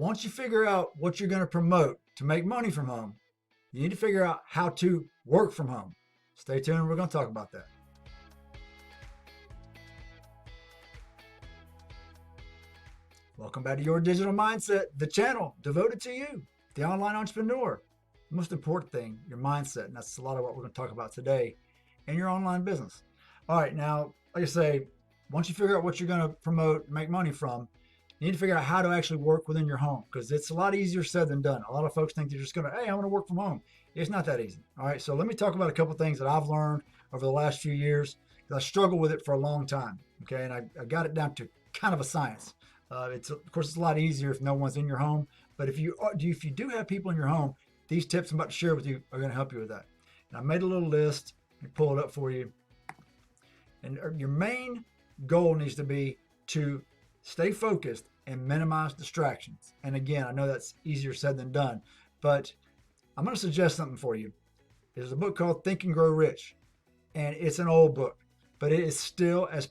once you figure out what you're going to promote to make money from home, you need to figure out how to work from home. Stay tuned. We're going to talk about that. Welcome back to Your Digital Mindset, the channel devoted to you, the online entrepreneur. The most important thing, your mindset. And that's a lot of what we're going to talk about today in your online business. All right. Now, like I say, once you figure out what you're going to promote and make money from, you need to figure out how to actually work within your home, because it's a lot easier said than done. A lot of folks think they're just going to, hey, I want to work from home. It's not that easy. All right. So let me talk about a couple of things that I've learned over the last few years, because I struggled with it for a long time. Okay. And I got it down to kind of a science. Of course, it's a lot easier if no one's in your home. But if you do have people in your home, these tips I'm about to share with you are going to help you with that. And I made a little list. Let me pull it up for you. And your main goal needs to be to stay focused and minimize distractions. And again, I know that's easier said than done, but I'm going to suggest something for you. There's a book called Think and Grow Rich, and it's an old book, but it is still as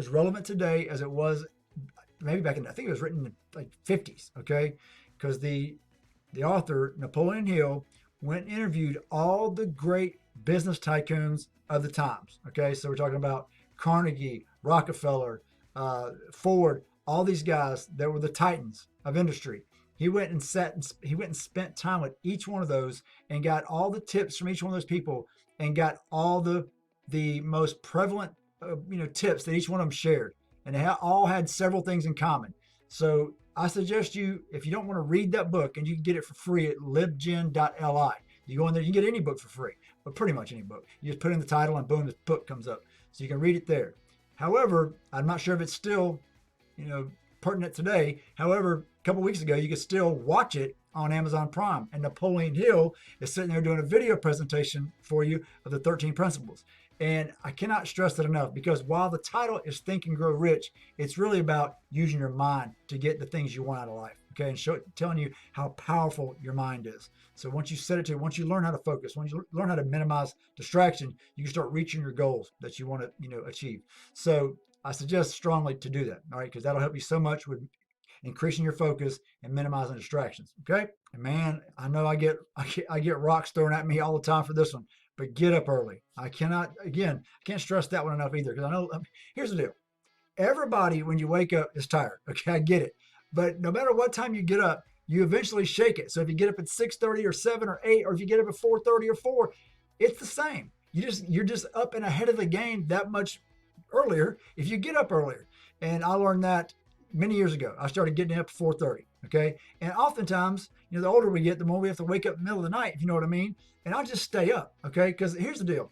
relevant today as it was maybe back in, I think it was written in the like 50s, okay? Because the author, Napoleon Hill, went and interviewed all the great business tycoons of the times, okay? So we're talking about Carnegie, Rockefeller, Ford, all these guys that were the titans of industry. He went and spent time with each one of those and got all the tips from each one of those people and got all the most prevalent tips that each one of them shared. And they all had several things in common. So I suggest you, if you don't want to read that book, and you can get it for free at libgen.li. You go in there, you can get any book for free, but pretty much any book. You just put in the title and boom, the book comes up. So you can read it there. However, I'm not sure if it's still, pertinent today. However, a couple weeks ago, you could still watch it on Amazon Prime. And Napoleon Hill is sitting there doing a video presentation for you of the 13 principles. And I cannot stress that enough, because while the title is Think and Grow Rich, it's really about using your mind to get the things you want out of life. Okay, and telling you how powerful your mind is. So once you learn how to focus, once you learn how to minimize distraction, you can start reaching your goals that you want to, achieve. So I suggest strongly to do that. All right, because that'll help you so much with increasing your focus and minimizing distractions. Okay, and man, I know I get rocks thrown at me all the time for this one, but get up early. I can't stress that one enough either, because I know. Here's the deal: everybody, when you wake up, is tired. Okay, I get it. But no matter what time you get up, you eventually shake it. So if you get up at 6:30 or 7 or 8, or if you get up at 4:30 or 4, it's the same. You're just up and ahead of the game that much earlier if you get up earlier. And I learned that many years ago. I started getting up at 4:30. Okay. And oftentimes, the older we get, the more we have to wake up in the middle of the night, if you know what I mean. And I'll just stay up. Okay. Because here's the deal.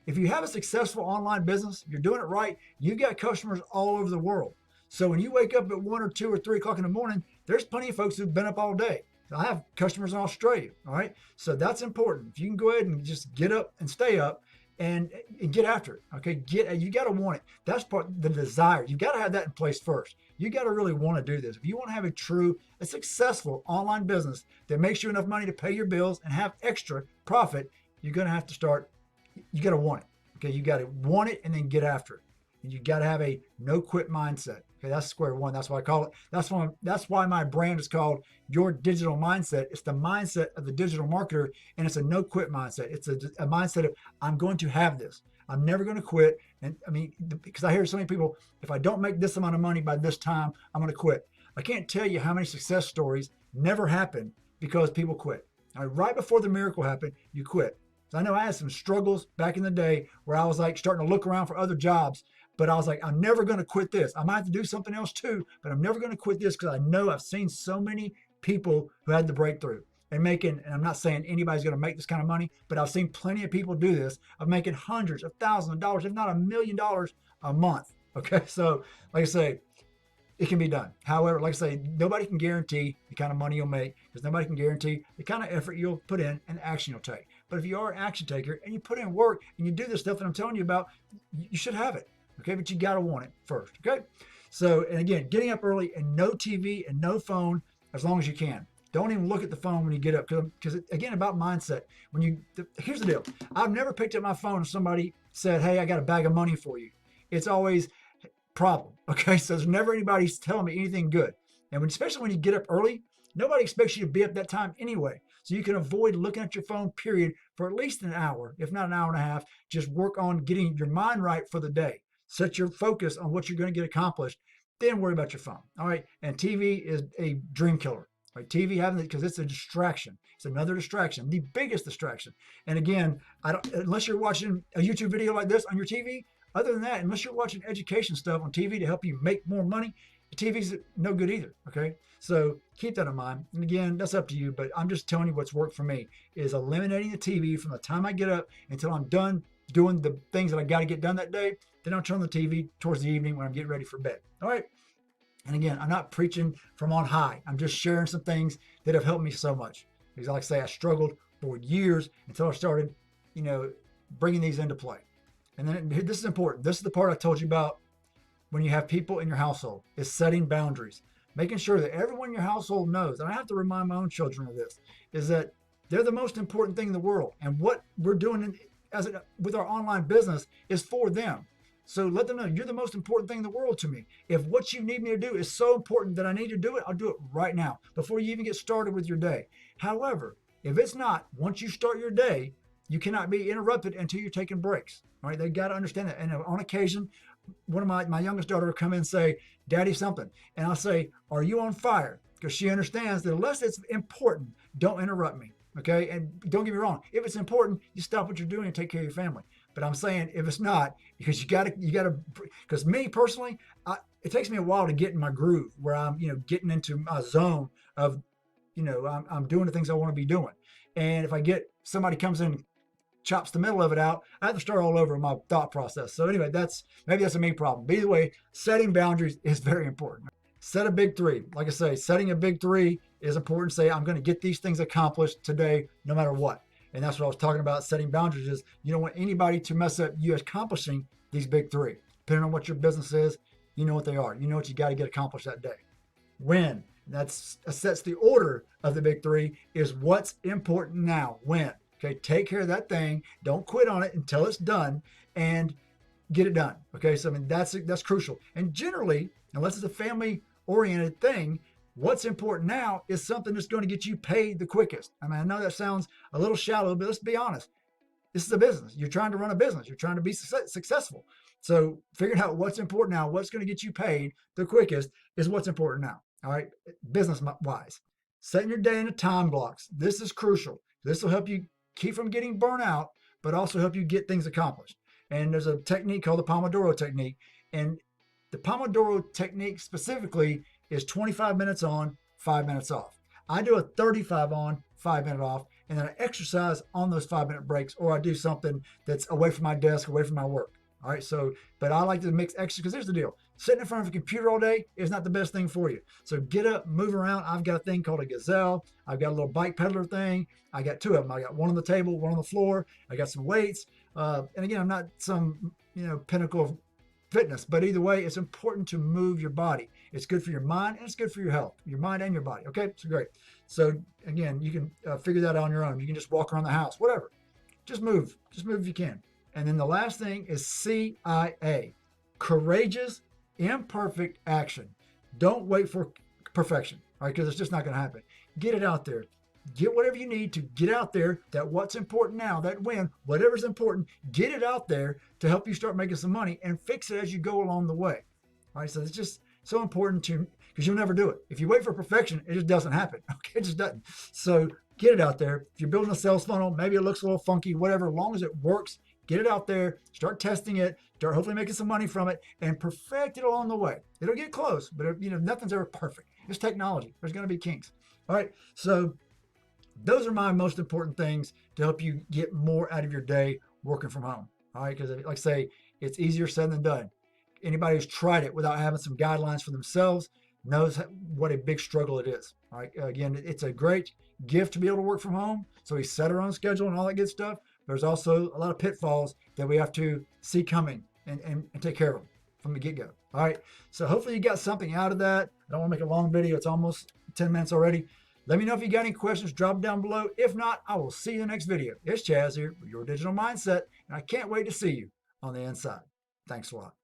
If you have a successful online business, you're doing it right, you've got customers all over the world. So when you wake up at 1 or 2 or 3 o'clock in the morning, there's plenty of folks who've been up all day. I have customers in Australia. All right. So that's important. If you can go ahead and just get up and stay up and get after it. Okay. You got to want it. That's the desire. You got to have that in place first. You got to really want to do this. If you want to have a successful online business that makes you enough money to pay your bills and have extra profit, you're going to have to start, you got to want it. Okay. You got to want it and then get after it. And you got to have a no quit mindset. Okay, that's square one. That's why I call it. That's why my brand is called Your Digital Mindset. It's the mindset of the digital marketer, and it's a no quit mindset. It's a mindset of, I'm going to have this. I'm never going to quit. And I mean, because I hear so many people, if I don't make this amount of money by this time, I'm going to quit. I can't tell you how many success stories never happen because people quit. Right before the miracle happened, you quit. So I know I had some struggles back in the day where I was like starting to look around for other jobs. But I was like, I'm never going to quit this. I might have to do something else too, but I'm never going to quit this, because I know I've seen so many people who had the breakthrough and I'm not saying anybody's going to make this kind of money, but I've seen plenty of people do this, of making hundreds of thousands of dollars, if not $1 million a month. Okay. So like I say, it can be done. However, like I say, nobody can guarantee the kind of money you'll make, because nobody can guarantee the kind of effort you'll put in and the action you'll take. But if you are an action taker and you put in work and you do this stuff that I'm telling you about, you should have it. Okay, but you got to want it first. Okay. So, and again, getting up early and no TV and no phone as long as you can. Don't even look at the phone when you get up, because again, about mindset. Here's the deal. I've never picked up my phone and somebody said, hey, I got a bag of money for you. It's always problem. Okay. So there's never anybody telling me anything good. And especially when you get up early, Nobody expects you to be up that time anyway. So you can avoid looking at your phone, period, for at least an hour, if not an hour and a half. Just work on getting your mind right for the day. Set your focus on what you're going to get accomplished. Then worry about your phone. All right. And TV is a dream killer. Right? TV having it because it's a distraction. It's another distraction, the biggest distraction. And again, I don't unless you're watching a YouTube video like this on your TV. Other than that, unless you're watching education stuff on TV to help you make more money, TV's no good either. Okay. So keep that in mind. And again, that's up to you, but I'm just telling you what's worked for me is eliminating the TV from the time I get up until I'm done doing the things that I got to get done that day. Then I'll turn the TV towards the evening when I'm getting ready for bed. All right. And again, I'm not preaching from on high. I'm just sharing some things that have helped me so much. Because like I say, I struggled for years until I started, bringing these into play. And then this is important. This is the part I told you about when you have people in your household is setting boundaries, making sure that everyone in your household knows. And I have to remind my own children of this, is that they're the most important thing in the world. And what we're doing with our online business is for them. So let them know you're the most important thing in the world to me. If what you need me to do is so important that I need to do it, I'll do it right now before you even get started with your day. However, if it's not, once you start your day, you cannot be interrupted until you're taking breaks. All right, they got to understand that. And on occasion, one of my youngest daughter will come in and say, "Daddy, something," and I'll say, "Are you on fire?" Because she understands that unless it's important, don't interrupt me. Okay, and don't get me wrong. If it's important, you stop what you're doing and take care of your family. But I'm saying if it's not, because you gotta, because me personally, it takes me a while to get in my groove where I'm, getting into my zone of, I'm doing the things I want to be doing. And if I get somebody comes in, chops the middle of it out, I have to start all over in my thought process. So anyway, maybe that's a me problem. But either way, setting boundaries is very important. Set a big three. Like I say, setting a big three is important. Say, I'm going to get these things accomplished today, no matter what. And that's what I was talking about. Setting boundaries is you don't want anybody to mess up you accomplishing these big three. Depending on what your business is, you know what they are. You know what you got to get accomplished that day. When? That sets the order of the big three is what's important now. When? Okay, take care of that thing. Don't quit on it until it's done and get it done. Okay, so that's crucial. And generally, unless it's a family-oriented thing, what's important now is something that's going to get you paid the quickest. I mean, I know that sounds a little shallow, but let's be honest. This is a business. You're trying to run a business. You're trying to be successful. So figuring out what's important now, what's going to get you paid the quickest is what's important now. All right, business-wise. Setting your day into time blocks. This is crucial. This will help you keep from getting burnt out, but also help you get things accomplished. And there's a technique called the Pomodoro technique. And the Pomodoro technique specifically is 25 minutes on, 5 minutes off. I do a 35 on, 5 minute off, and then I exercise on those 5 minute breaks, or I do something that's away from my desk, away from my work. All right, so, but I like to mix extra, because here's the deal. Sitting in front of a computer all day is not the best thing for you. So get up, move around. I've got a thing called a Gazelle. I've got a little bike peddler thing. I got two of them. I got one on the table, one on the floor. I got some weights. And again, I'm not some, pinnacle of fitness, but either way, it's important to move your body. It's good for your mind and it's good for your health, your mind and your body. Okay, so great. So again, you can figure that out on your own. You can just walk around the house, whatever. Just move if you can. And then the last thing is CIA, courageous, imperfect action. Don't wait for perfection, all right? Because it's just not going to happen. Get it out there. Get whatever you need to get out there. That what's important now, that when, whatever's important, get it out there to help you start making some money and fix it as you go along the way. All right, so it's just so important because you'll never do it. If you wait for perfection, it just doesn't happen. Okay, it just doesn't. So get it out there. If you're building a sales funnel, maybe it looks a little funky, whatever, as long as it works, get it out there, start testing it, start hopefully making some money from it, and perfect it along the way. It'll get close, but nothing's ever perfect. It's technology. There's going to be kinks. All right, so those are my most important things to help you get more out of your day working from home. All right, because like I say, it's easier said than done. Anybody who's tried it without having some guidelines for themselves knows what a big struggle it is. All right, again, it's a great gift to be able to work from home. So we set our own schedule and all that good stuff. There's also a lot of pitfalls that we have to see coming and take care of them from the get-go. All right, so hopefully you got something out of that. I don't want to make a long video. It's almost 10 minutes already. Let me know if you got any questions. Drop them down below. If not, I will see you in the next video. It's Chaz here with Your Digital Mindset, and I can't wait to see you on the inside. Thanks a lot.